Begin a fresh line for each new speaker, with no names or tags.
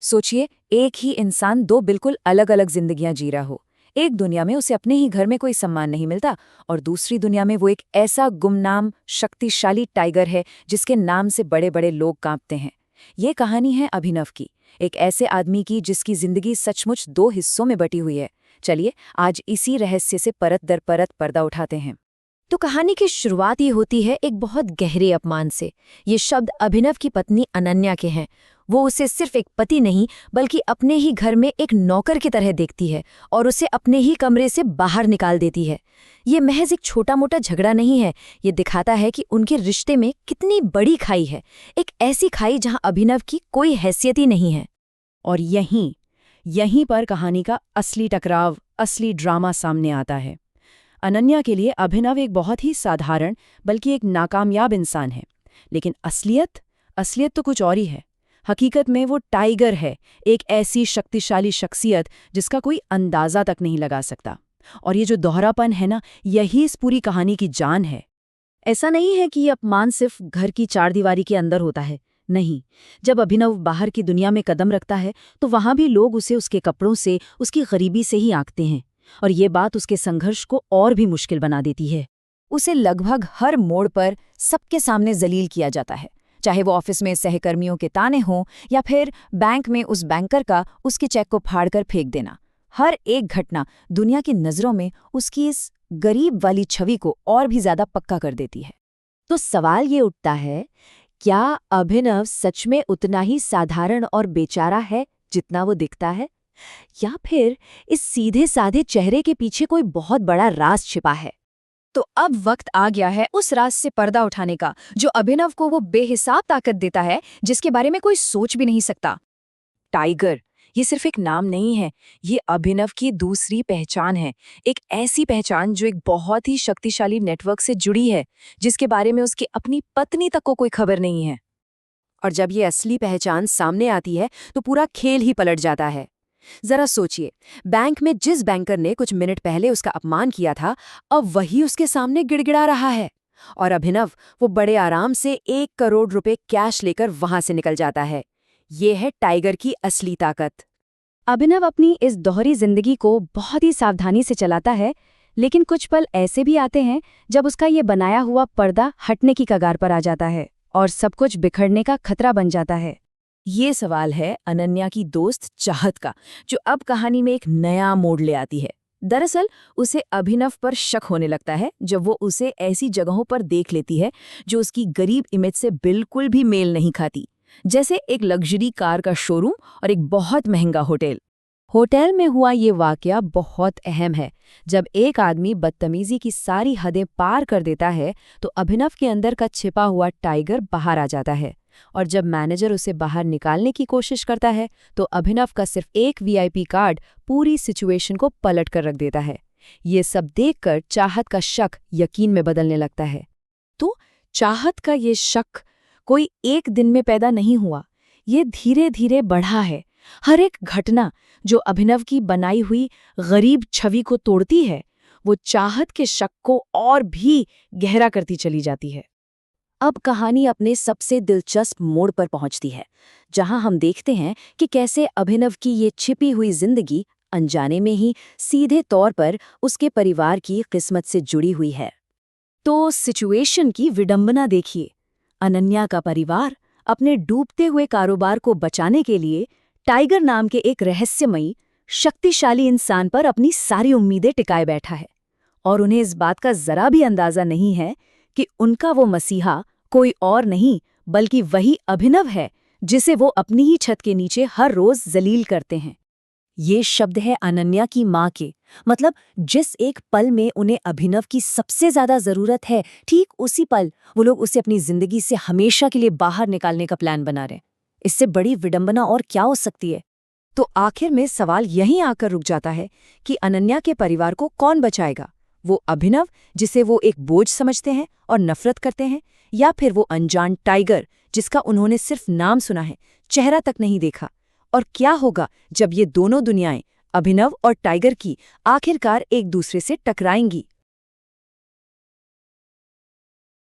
सोचिए, एक ही इंसान दो बिल्कुल अलग अलग जिंदगियां जी रहा हो। एक दुनिया में उसे अपने ही घर में कोई सम्मान नहीं मिलता, और दूसरी दुनिया में वो एक ऐसा गुमनाम शक्तिशाली टाइगर है जिसके नाम से बड़े बड़े लोग कांपते हैं। ये कहानी है अभिनव की, एक ऐसे आदमी की जिसकी जिंदगी सचमुच दो हिस्सों में बटी हुई है। चलिए आज इसी रहस्य से परत दर परत पर्दा उठाते हैं।
तो कहानी की शुरुआत ये होती है एक बहुत गहरे अपमान से। ये शब्द अभिनव की पत्नी अनन्या के हैं। वो उसे सिर्फ एक पति नहीं बल्कि अपने ही घर में एक नौकर की तरह देखती है और उसे अपने ही कमरे से बाहर निकाल देती है। ये महज एक छोटा मोटा झगड़ा नहीं है, ये दिखाता है कि उनके रिश्ते में कितनी बड़ी खाई है, एक ऐसी खाई जहां अभिनव की कोई हैसियत ही नहीं है।
और यहीं यहीं पर कहानी का असली टकराव, असली ड्रामा सामने आता है। अनन्या के लिए अभिनव एक बहुत ही साधारण बल्कि एक नाकामयाब इंसान है, लेकिन असलियत तो कुछ और ही है। हकीकत में वो टाइगर है, एक ऐसी शक्तिशाली शख्सियत जिसका कोई अंदाजा तक नहीं लगा सकता। और ये जो दोहरापन है ना, यही इस पूरी कहानी की जान है। ऐसा नहीं है कि ये अपमान सिर्फ घर की चारदीवारी के अंदर होता है, नहीं। जब अभिनव बाहर की दुनिया में कदम रखता है तो वहां भी लोग उसे उसके कपड़ों से, उसकी गरीबी से ही आंकते हैं। और ये बात उसके संघर्ष को और भी मुश्किल बना देती है। उसे लगभग हर मोड़ पर सबके सामने जलील किया जाता है, चाहे वो ऑफिस में सहकर्मियों के ताने हों या फिर बैंक में उस बैंकर का उसके चेक को फाड़कर फेंक देना। हर एक घटना दुनिया की नज़रों में उसकी इस गरीब वाली छवि को और भी ज्यादा पक्का कर देती है।
तो सवाल ये उठता है, क्या अभिनव सच में उतना ही साधारण और बेचारा है जितना वो दिखता है, या फिर इस सीधे साधे चेहरे के पीछे कोई बहुत बड़ा राज छिपा है?
तो अब वक्त आ गया है उस राज से पर्दा उठाने का, जो अभिनव को वो बेहिसाब ताकत देता है जिसके बारे में कोई सोच भी नहीं सकता। टाइगर ये सिर्फ एक नाम नहीं है, ये अभिनव की दूसरी पहचान है। एक ऐसी पहचान जो एक बहुत ही शक्तिशाली नेटवर्क से जुड़ी है, जिसके बारे में उसकी अपनी पत्नी तक को कोई खबर नहीं है। और जब ये असली पहचान सामने आती है तो पूरा खेल ही पलट जाता है। जरा सोचिए, बैंक में जिस बैंकर ने कुछ मिनट पहले उसका अपमान किया था, अब वही उसके सामने गिड़गिड़ा रहा है। और अभिनव वो बड़े आराम से 1 करोड़ रुपए कैश लेकर वहां से निकल जाता है। ये है टाइगर की असली ताकत।
अभिनव अपनी इस दोहरी जिंदगी को बहुत ही सावधानी से चलाता है, लेकिन कुछ पल ऐसे भी आते हैं जब उसका ये बनाया हुआ पर्दा हटने की कगार पर आ जाता है और सब कुछ बिखरने का खतरा बन जाता है।
ये सवाल है अनन्या की दोस्त चाहत का, जो अब कहानी में एक नया मोड़ ले आती है। दरअसल उसे अभिनव पर शक होने लगता है जब वो उसे ऐसी जगहों पर देख लेती है जो उसकी गरीब इमेज से बिल्कुल भी मेल नहीं खाती, जैसे एक लग्जरी कार का शोरूम और एक बहुत महंगा होटल। होटल में हुआ ये वाकया बहुत अहम है। जब एक आदमी बदतमीजी की सारी हदें पार कर देता है तो अभिनव के अंदर का छिपा हुआ टाइगर बाहर आ जाता है। और जब मैनेजर उसे बाहर निकालने की कोशिश करता है तो अभिनव का सिर्फ एक वीआईपी कार्ड पूरी सिचुएशन को पलट कर रख देता है। ये सब देखकर चाहत का शक यकीन में बदलने लगता है। तो चाहत का ये शक कोई एक दिन में पैदा नहीं हुआ, ये धीरे धीरे बढ़ा है। हर एक घटना जो अभिनव की बनाई हुई गरीब छवि को तोड़ती है, वो चाहत के शक को और भी गहरा करती चली जाती है। अब कहानी अपने सबसे दिलचस्प मोड़ पर पहुंचती है, जहां हम देखते हैं कि कैसे अभिनव की ये छिपी हुई जिंदगी अनजाने में ही सीधे तौर पर उसके परिवार की किस्मत से जुड़ी हुई है। तो सिचुएशन की विडंबना देखिए। अनन्या का परिवार अपने डूबते हुए कारोबार को बचाने के लिए टाइगर नाम के एक रहस्यमयी, शक्तिशाली इंसान पर अपनी सारी उम्मीदें टिकाए बैठा है। और उन्हें इस बात का जरा भी अंदाजा नहीं है कि उनका वो मसीहा कोई और नहीं बल्कि वही अभिनव है, जिसे वो अपनी ही छत के नीचे हर रोज जलील करते हैं। ये शब्द है अनन्या की माँ के, मतलब जिस एक पल में उन्हें अभिनव की सबसे ज्यादा जरूरत है, ठीक उसी पल वो लोग उसे अपनी जिंदगी से हमेशा के लिए बाहर निकालने का प्लान बना रहे हैं। इससे बड़ी विडंबना और क्या हो सकती है? तो आखिर में सवाल यहीं आकर रुक जाता है कि अनन्या के परिवार को कौन बचाएगा? वो अभिनव, जिसे वो एक बोझ समझते हैं और नफरत करते हैं, या फिर वो अनजान टाइगर जिसका उन्होंने सिर्फ नाम सुना है, चेहरा तक नहीं देखा? और क्या होगा जब ये दोनों दुनियाएं, अभिनव और टाइगर की, आखिरकार एक दूसरे से टकराएंगी?